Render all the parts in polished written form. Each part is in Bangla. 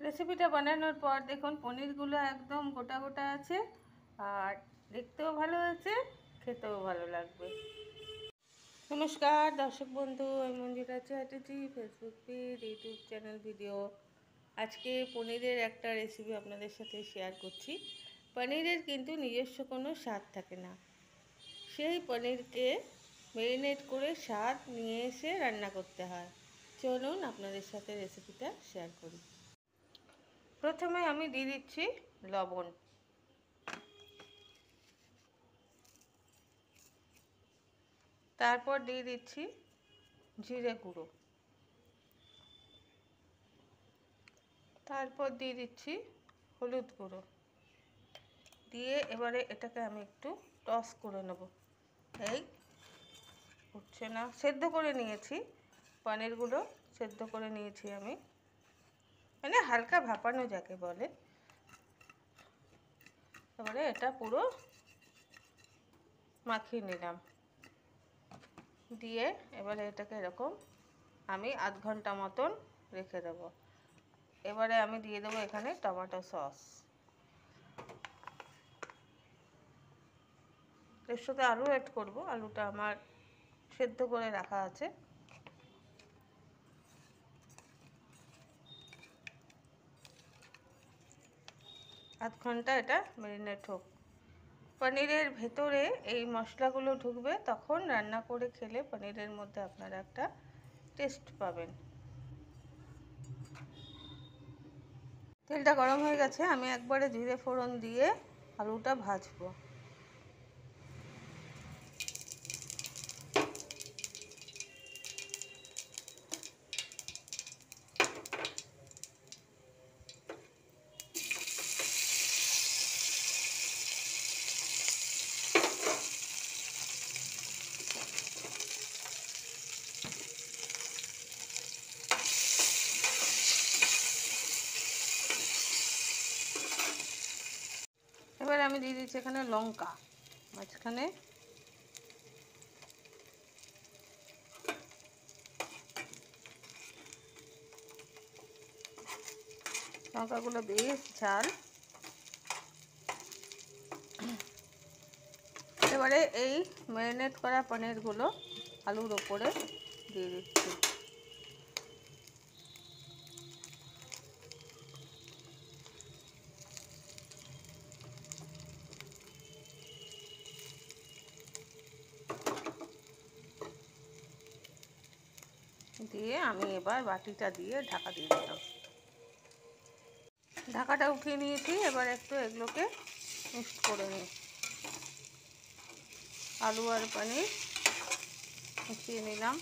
রেসিপিটা বানানোর পর দেখুন পনিরগুলো একদম গোটা গোটা আছে আর দেখতেও ভালো আছে, খেতেও ভালো লাগবে। নমস্কার দর্শক বন্ধু, আমি Manjira Chatterjee, Facebook page, YouTube channel video. আজকে পনিরের একটা রেসিপি আপনাদের সাথে শেয়ার করছি। পনিরের কিন্তু নিজস্ব কোনো স্বাদ থাকে না, সেই পনিরকে ম্যারিনেট করে স্বাদ নিয়ে এসে রান্না করতে হয়। চলুন আপনাদের সাথে রেসিপিটা শেয়ার করি। প্রথমে আমি দিয়ে দিচ্ছি লবণ, তারপর দিয়ে দিচ্ছি জিরে গুঁড়ো, তারপর দিয়ে দিচ্ছি হলুদ গুঁড়ো, দিয়ে এবারে এটাকে আমি একটু টস করে নেব। এই উঠছে না, সেদ্ধ করে নিয়েছি পনিরগুলো, সেদ্ধ করে নিয়েছি আমি, মানে হালকা ভাপানো যাকে বলে। এবারে এটা পুরো মাখিয়ে নিলাম, দিয়ে এবারে এটাকে এরকম আমি আধ ঘন্টা মতন রেখে দেবো। এবারে আমি দিয়ে দেবো এখানে টমেটো সস, এর সাথে আলু অ্যাড করব। আলুটা আমার সেদ্ধ করে রাখা আছে। আধ ঘন্টা এটা ম্যারিনেট হোক। পনিরের ভেতরে এই মশলাগুলো ঢুকবে, তখন রান্না করে খেলে পনিরের মধ্যে আপনারা একটা টেস্ট পাবেন। তেলটা গরম হয়ে গেছে, আমি একবারে জিরে ফোড়ন দিয়ে আলুটা ভাজবো। এবার আমি দিয়ে দিচ্ছি এখানে লঙ্কা মাঝখানে, লঙ্কাগুলো বেশ ঝাল। এবারে এই ম্যারিনেট করা পনিরগুলো আলুর ওপরে দিয়ে দিচ্ছি। দিয়ে আমি এবার বাটিটা দিয়ে ঢাকা দিয়ে দিলাম। ঢাকাটা উঠিয়ে নিয়েছি, এবার একটু এগুলোকে মিক্সড করে নিই। আলু আর পনির মিশিয়ে নিলাম।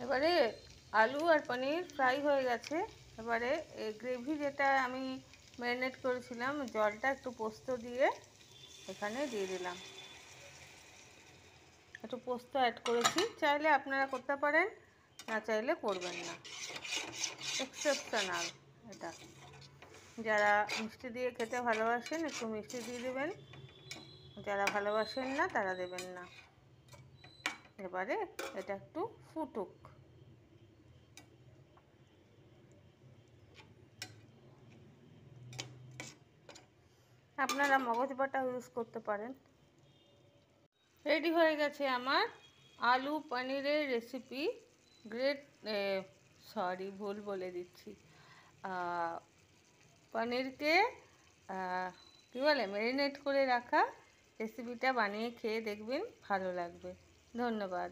এবারে আলু আর পনির ফ্রাই হয়ে গেছে। এবারে গ্রেভি যেটা আমি ম্যারিনেট করেছিলাম, জলটা একটু পোস্ত দিয়ে এখানে দিয়ে দিলাম। একটু পোস্ত অ্যাড করেছি, চাইলে আপনারা করতে পারেন, না চাইলে করবেন না, এক্সেপশনাল এটা। যারা মিষ্টি দিয়ে খেতে ভালোবাসেন একটু মিষ্টি দিয়ে দেবেন, যারা ভালোবাসেন না তারা দেবেন না। এবারে এটা একটু ফুটুক। আপনারা মগজ বাটা ইউজ করতে পারেন। রেডি হয়ে গেছে আমার আলু পনিরের রেসিপি। ভুল বলে দিচ্ছি, পনিরকে কী বলে ম্যারিনেট করে রাখা রেসিপিটা বানিয়ে খেয়ে দেখবেন, ভালো লাগবে। ধন্যবাদ।